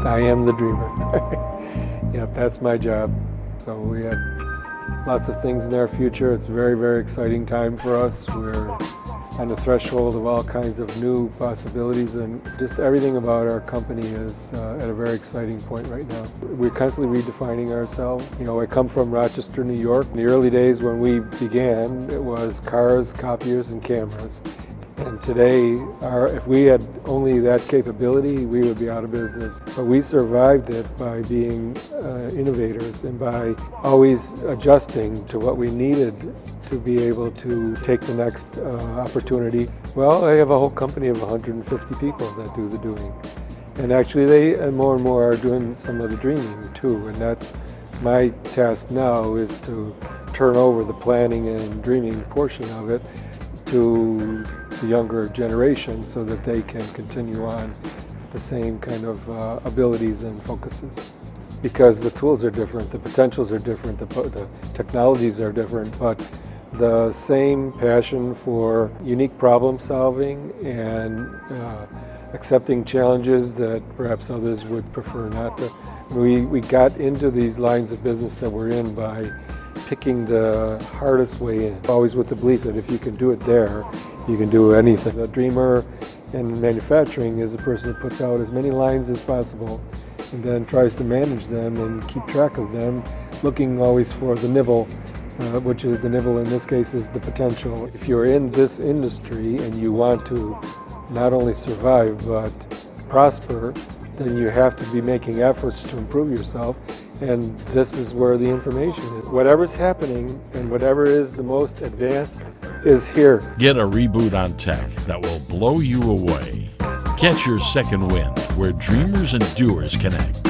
I am the dreamer. Yep, that's my job. So we have lots of things in our future. It's a very, very exciting time for us. We're on the threshold of all kinds of new possibilities, and just everything about our company is at a very exciting point right now. We're constantly redefining ourselves. I come from Rochester, New York. In the early days when we began, it was cars, copiers, and cameras. And today, if we had only that capability, we would be out of business. But we survived it by being innovators and by always adjusting to what we needed to be able to take the next opportunity. Well, I have a whole company of 150 people that do the doing. And actually they more and more are doing some of the dreaming too. And that's my task now, is to turn over the planning and dreaming portion of it to the younger generation so that they can continue on the same kind of abilities and focuses. Because the tools are different, the potentials are different, the technologies are different, but the same passion for unique problem solving and accepting challenges that perhaps others would prefer not to. We got into these lines of business that we're in by picking the hardest way in, always with the belief that if you can do it there, you can do anything. The dreamer in manufacturing is a person that puts out as many lines as possible and then tries to manage them and keep track of them, looking always for the nibble, which is the nibble in this case is the potential. If you're in this industry and you want to not only survive but prosper, then you have to be making efforts to improve yourself. And this is where the information is. Whatever's happening and whatever is the most advanced is here. Get a reboot on tech that will blow you away. Catch your second wind, where dreamers and doers connect.